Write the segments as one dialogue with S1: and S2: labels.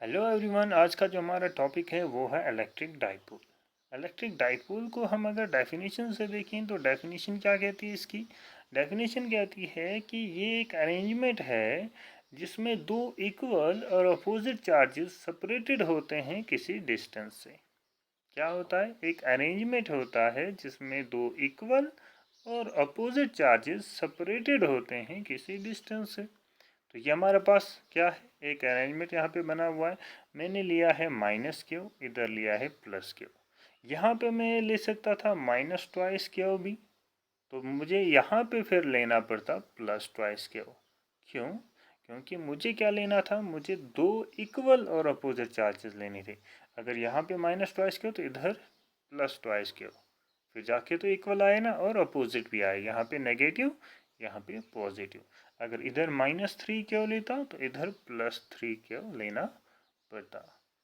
S1: Hello everyone, आज का जो हमारा टॉपिक है वो है इलेक्ट्रिक डाइपोल। इलेक्ट्रिक डाइपोल को हम अगर डेफिनेशन से देखें तो डेफिनेशन क्या कहती है इसकी। डेफिनेशन कहती है कि ये एक अरेंजमेंट है जिसमें दो इक्वल और अपोजिट चार्जेस सेपरेटेड होते हैं किसी डिस्टेंस से। क्या होता है? एक अरेंजमेंट होता है जिसमें दो इक्वल और अपोजिट चार्जेस सेपरेटेड होते हैं किसी डिस्टेंस से। तो ये हमारे पास क्या है, एक अरेंजमेंट यहाँ पे बना हुआ है। मैंने लिया है माइनस क्यू, इधर लिया है प्लस क्यू। यहाँ पे मैं ले सकता था माइनस ट्वाइस क्यू भी, तो मुझे यहाँ पे फिर लेना पड़ता प्लस ट्वाइस क्यू। क्यों? क्योंकि मुझे क्या लेना था, मुझे दो इक्वल और अपोजिट चार्जेस लेने थे। अगर यहाँ पे माइनस ट्वाइस क्यू तो इधर प्लस ट्वाइस क्यू, फिर जाके तो इक्वल आए ना, और अपोजिट भी आए, यहाँ पे नेगेटिव यहाँ पे पॉजिटिव। अगर इधर माइनस थ्री क्यू लेता तो इधर प्लस थ्री क्यू लेना पड़ता।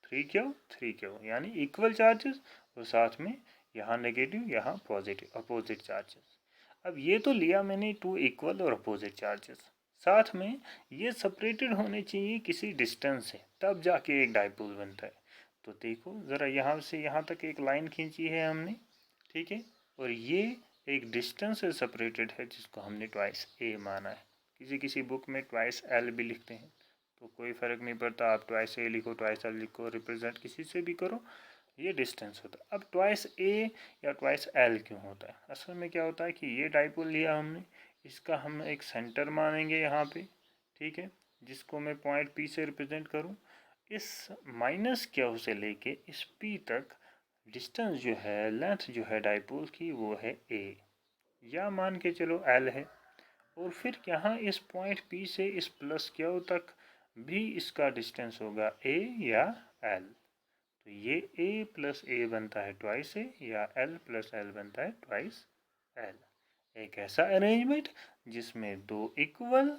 S1: थ्री क्यू यानी इक्वल चार्जेस, और साथ में यहाँ नेगेटिव यहाँ पॉजिटिव अपोजिट चार्जेस। अब ये तो लिया मैंने टू इक्वल और अपोजिट चार्जेस, साथ में ये सेपरेटेड होने चाहिए किसी डिस्टेंस से, तब जाके एक डाइपोल बनता है। तो देखो ज़रा, यहाँ से यहाँ तक एक लाइन खींची है हमने, ठीक है, और ये एक डिस्टेंस से सेपरेटेड है जिसको हमने ट्वाइस ए माना है। किसी किसी बुक में ट्वाइस एल भी लिखते हैं, तो कोई फ़र्क नहीं पड़ता, आप ट्वाइस ए लिखो ट्वाइस एल लिखो, रिप्रेजेंट किसी से भी करो, ये डिस्टेंस होता है। अब ट्वाइस ए या ट्वाइस एल क्यों होता है? असल में क्या होता है कि ये डाइपोल लिया हमने, इसका हम एक सेंटर मानेंगे यहाँ पे, ठीक है, जिसको मैं पॉइंट पी से रिप्रेजेंट करूँ। इस माइनस क्यू से लेके इस पी तक डिस्टेंस जो है, लेंथ जो है डाइपोल की, वो है ए, या मान के चलो एल है। और फिर यहाँ इस पॉइंट पी से इस प्लस क्यू तक भी इसका डिस्टेंस होगा ए या एल। तो ये ए प्लस ए बनता है ट्वाइस ए, या एल प्लस एल बनता है ट्वाइस एल। एक ऐसा अरेंजमेंट जिसमें दो इक्वल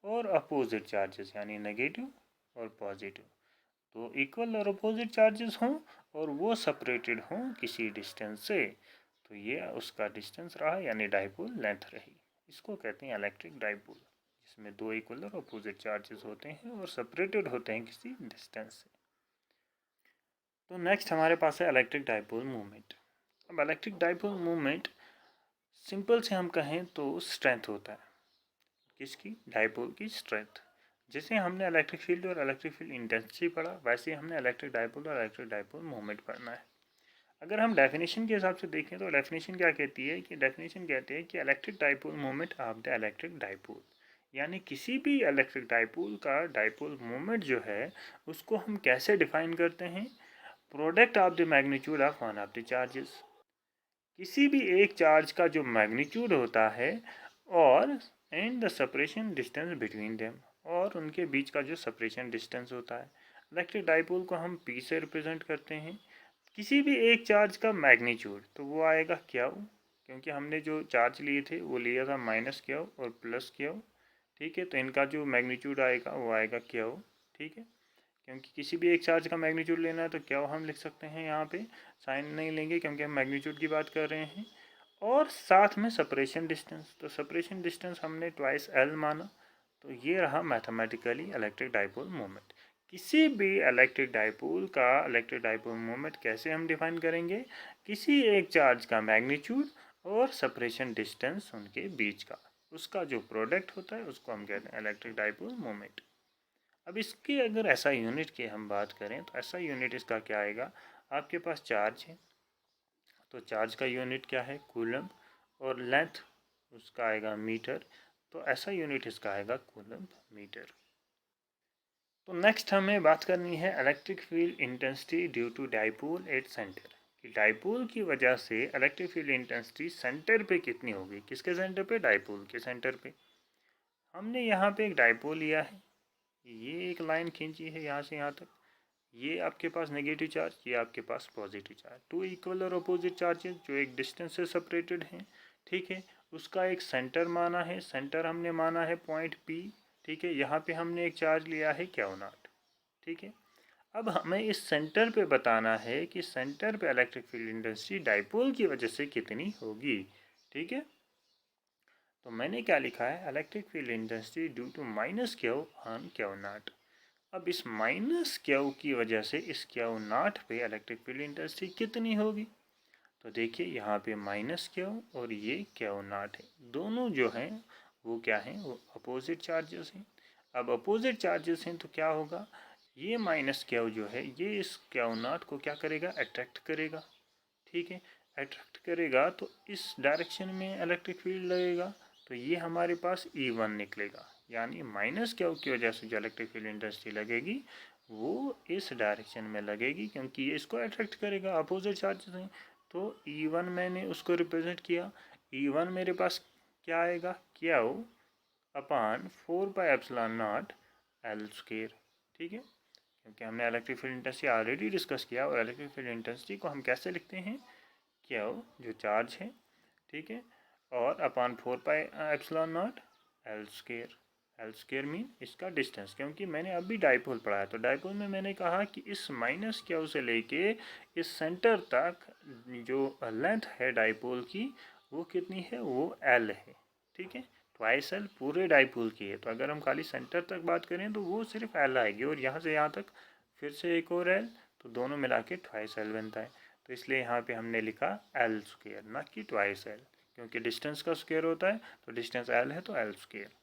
S1: और अपोजिट चार्जेस यानी नेगेटिव और पॉजिटिव, तो इक्वल और अपोजिट चार्जेस हों और वो सेपरेटेड हों किसी डिस्टेंस से, तो ये उसका डिस्टेंस रहा यानी डाइपोल लेंथ रही। इसको कहते हैं इलेक्ट्रिक डाइपोल, जिसमें दो इक्वल और अपोजिट चार्जेस होते हैं और सेपरेटेड होते हैं किसी डिस्टेंस से। तो नेक्स्ट हमारे पास है इलेक्ट्रिक डाइपोल मूवमेंट। अब इलेक्ट्रिक डाइपोल मूवमेंट सिंपल से हम कहें तो स्ट्रेंथ होता है। किसकी? डाइपोल की स्ट्रेंथ। जैसे हमने इलेक्ट्रिक फील्ड और इलेक्ट्रिक फील्ड इंटेंसिटी पढ़ा, वैसे हमने इलेक्ट्रिक डाइपोल और इलेक्ट्रिक डाइपोल मूवमेंट पढ़ना है। अगर हम डेफिनेशन के हिसाब से देखें तो डेफिनेशन क्या कहती है कि डेफिनेशन कहते हैं कि electric dipole moment of the electric dipole, यानी किसी भी इलेक्ट्रिक डाइपोल का डाइपोल मोमेंट जो है उसको हम कैसे डिफाइन करते हैं? Product of the magnitude of one of the charges. किसी भी एक चार्ज का जो मैग्नीट्यूड होता है और and the separation distance between them, और उनके बीच का जो सेपरेशन डिस्टेंस होता है। इलेक्ट्रिक डाइपोल को हम पी से रिप्रेजेंट करते हैं। किसी भी एक चार्ज का मैग्नीट्यूड तो वो आएगा क्यू, क्योंकि हमने जो चार्ज लिए थे वो लिया था माइनस क्यू और प्लस क्यू, ठीक है, तो इनका जो मैग्नीट्यूड आएगा वो आएगा क्यू, ठीक है। क्योंकि किसी भी एक चार्ज का मैग्नीट्यूड लेना है तो क्यू हम लिख सकते हैं, यहाँ पे साइन नहीं लेंगे क्योंकि हम मैग्नीट्यूड की बात कर रहे हैं। और साथ में सेपरेशन डिस्टेंस, तो सेपरेशन डिस्टेंस हमने ट्वाइस एल माना, तो ये रहा मैथमेटिकली इलेक्ट्रिक डाइपोल मोमेंट। किसी भी इलेक्ट्रिक डाइपोल का इलेक्ट्रिक डाइपोल मोमेंट कैसे हम डिफाइन करेंगे? किसी एक चार्ज का मैग्नीट्यूड और सेपरेशन डिस्टेंस उनके बीच का, उसका जो प्रोडक्ट होता है उसको हम कहते हैं इलेक्ट्रिक डाइपोल मोमेंट। अब इसके अगर ऐसा यूनिट की हम बात करें तो ऐसा यूनिट इसका क्या आएगा? आपके पास चार्ज है तो चार्ज का यूनिट क्या है? कूलम्ब, और लेंथ उसका आएगा मीटर, तो ऐसा यूनिट इसका आएगा कूलम्ब मीटर। तो नेक्स्ट हमें बात करनी है electric field intensity due to dipole at centre, कि डाइपोल की वजह से इलेक्ट्रिक फील्ड इंटेंसिटी सेंटर पे कितनी होगी। किसके सेंटर पे? डाइपोल के सेंटर पे। हमने यहाँ पे एक डाइपोल लिया है, ये एक लाइन खींची है यहाँ से यहाँ तक, ये आपके पास नेगेटिव चार्ज, ये आपके पास पॉजिटिव चार्ज, टू इक्वल और अपोजिट चार्जेस जो एक डिस्टेंस से सेपरेटेड हैं, ठीक है। उसका एक सेंटर माना है, सेंटर हमने माना है पॉइंट पी, ठीक है। यहाँ पे हमने एक चार्ज लिया है क्यू नॉट, ठीक है। अब हमें इस सेंटर पे बताना है कि सेंटर पे इलेक्ट्रिक फील्ड इंटेंसिटी डाइपोल की वजह से कितनी होगी, ठीक है। तो मैंने क्या लिखा है? Electric field intensity due to minus q on q naught. अब इस माइनस क्यू की वजह से इस क्यू नॉट पे इलेक्ट्रिक फील्ड इंटेंसिटी कितनी होगी? तो देखिए यहाँ पे माइनस क्यू और ये क्यू नॉट है, दोनों जो हैं वो क्या हैं, वो अपोजिट चार्जेस हैं। अब अपोजिट चार्जेस हैं तो क्या होगा, ये माइनस क्यू जो है ये इस क्यू नॉट को क्या करेगा, अट्रैक्ट करेगा। ठीक है, अट्रैक्ट करेगा तो इस डायरेक्शन में इलेक्ट्रिक फील्ड लगेगा, तो ये हमारे पास E1 निकलेगा। यानी माइनस क्यू की वजह से जो इलेक्ट्रिक फील्ड इंटेंसिटी लगेगी वो इस डायरेक्शन में लगेगी, क्योंकि ये इसको अट्रैक्ट करेगा, अपोजिट चार्जेस हैं। तो E1 मैंने उसको रिप्रेजेंट किया, E1 मेरे पास क्या आएगा, क्यू अपान 4πε0 एल स्क्वायर। ठीक है, क्योंकि हमने electric field intensity already discuss किया, और इलेक्ट्रिक फील्ड इंटेंसिटी को हम कैसे लिखते हैं, क्यू जो चार्ज है, ठीक है, और upon 4πε0 L square. L square mean इसका डिस्टेंस, क्योंकि मैंने अभी डाइपोल पढ़ा है, तो डाइपोल में मैंने कहा कि इस माइनस क्यू से लेके इस सेंटर तक जो लेंथ है डाइपोल की वो कितनी है, वो एल है। ठीक है, ट्वाइस एल पूरे डाइपोल की है, तो अगर हम खाली सेंटर तक बात करें तो वो सिर्फ एल आएगी, और यहाँ से यहाँ तक फिर से एक और एल, तो दोनों मिला के ट्वाइस एल बनता है। तो इसलिए यहाँ पे हमने लिखा एल स्क्वायर, ना कि ट्वाइस एल, क्योंकि डिस्टेंस का स्क्वायर होता है, तो डिस्टेंस एल है तो एल स्क्वायर।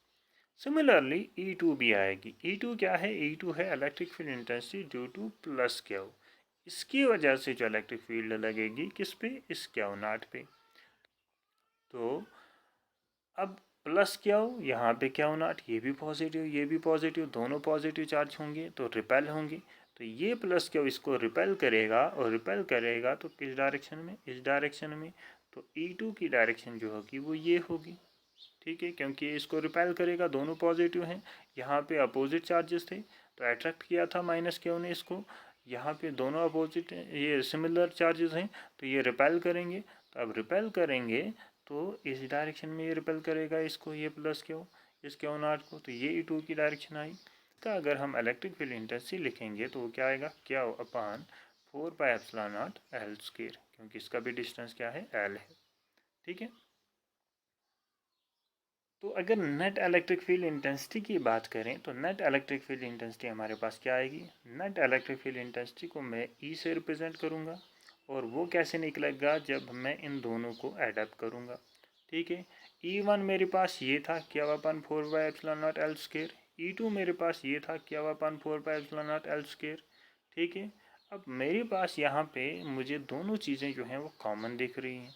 S1: सिमिलरली E2 भी आएगी। E2 क्या है, E2 है electric field intensity due two plus Q. इसकी वजह से जो इलेक्ट्रिक फील्ड लगेगी किस पे, इस क्यू नॉट पे। तो अब प्लस क्यू, यहाँ पे क्यू नॉट, ये भी पॉजिटिव ये भी पॉजिटिव, दोनों पॉजिटिव चार्ज होंगे तो रिपेल होंगे। तो ये प्लस क्यू इसको रिपेल करेगा, और रिपेल करेगा तो किस डायरेक्शन में, इस डायरेक्शन में। तो E2 की डायरेक्शन जो होगी वो ये होगी। ठीक है, क्योंकि इसको रिपेल करेगा, दोनों पॉजिटिव हैं। यहाँ पे अपोजिट चार्जेस थे तो अट्रैक्ट किया था माइनस क्यू ने इसको, यहाँ पे दोनों अपोजिट ये सिमिलर चार्जेस हैं तो ये रिपेल करेंगे। तो अब रिपेल करेंगे तो इस डायरेक्शन में ये रिपेल करेगा इसको, ये प्लस क्यू इस क्यू नॉट को, तो ये E2 की डायरेक्शन आई। इसका अगर हम इलेक्ट्रिक फील्ड इंटेंसिटी लिखेंगे तो वो क्या आएगा, क्यू अपान 4πε0 एल स्क्वायर, क्योंकि इसका भी डिस्टेंस क्या है, एल है। ठीक है, तो अगर नेट इलेक्ट्रिक फील्ड इंटेंसिटी की बात करें तो नेट इलेक्ट्रिक फील्ड इंटेंसिटी हमारे पास क्या आएगी, नेट इलेक्ट्रिक फील्ड इंटेंसिटी को मैं E से रिप्रेजेंट करूँगा, और वो कैसे निकलेगा, जब मैं इन दोनों को एडअप करूँगा। ठीक है, E1 मेरे पास ये था क्यू अपन 4πε0 एल स्क्वायर, E2 मेरे पास ये था क्यू अपन 4πε0 एल स्क्वायर। ठीक है, अब मेरे पास यहाँ पे मुझे दोनों चीज़ें जो हैं वो कॉमन दिख रही हैं,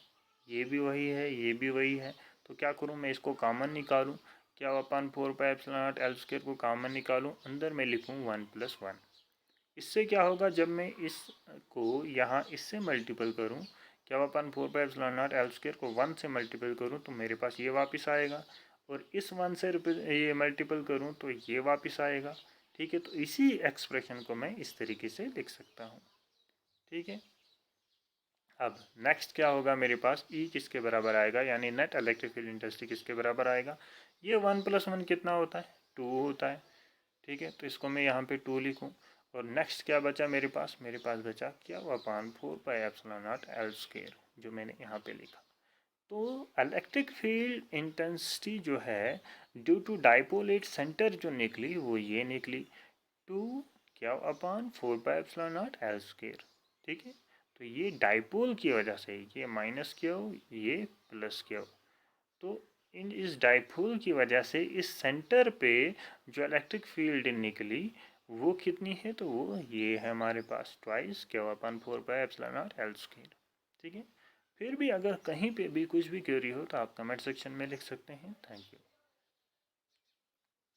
S1: ये भी वही है ये भी वही है, तो क्या करूँ, मैं इसको कॉमन निकालूँ, क्या अपन 4πε0 एल स्क्वायर को कॉमन निकालूँ, अंदर मैं लिखूँ 1+1। इससे क्या होगा, जब मैं इसको यहाँ इससे मल्टीपल करूँ, क्या अपन 4πε0 एल स्क्वायर को 1 से मल्टीपल करूँ तो मेरे पास ये वापस आएगा, और इस 1 से ये मल्टीपल करूँ तो ये वापस आएगा। ठीक है, तो इसी एक्सप्रेशन को मैं इस तरीके से लिख सकता हूँ। ठीक है, अब नेक्स्ट क्या होगा, मेरे पास E किसके बराबर आएगा, यानी नेट इलेक्ट्रिक फील्ड इंटेंसिटी किसके बराबर आएगा, ये 1+1 कितना होता है, 2 होता है। ठीक है, तो इसको मैं यहाँ पे 2 लिखूँ, और नेक्स्ट क्या बचा मेरे पास बचा क्या, अपान 4πε0 एल स्क्वायर, जो मैंने यहाँ पे लिखा। तो इलेक्ट्रिक फील्ड इंटेंसिटी जो है due to dipole at centre जो निकली वो ये निकली, 2 क्या अपान 4πε0 एल स्क्वायर। ठीक है, तो ये डाइपोल की वजह से, ये माइनस क्यू ये प्लस क्यू, तो इस डाइपोल की वजह से इस सेंटर पे जो इलेक्ट्रिक फील्ड निकली वो कितनी है, तो वो ये है हमारे पास ट्वाइस क्यू अपन 4πε0 एल स्क्वायर। ठीक है, फिर भी अगर कहीं पे भी कुछ भी क्वेरी हो तो आप कमेंट सेक्शन में लिख सकते हैं। Thank you.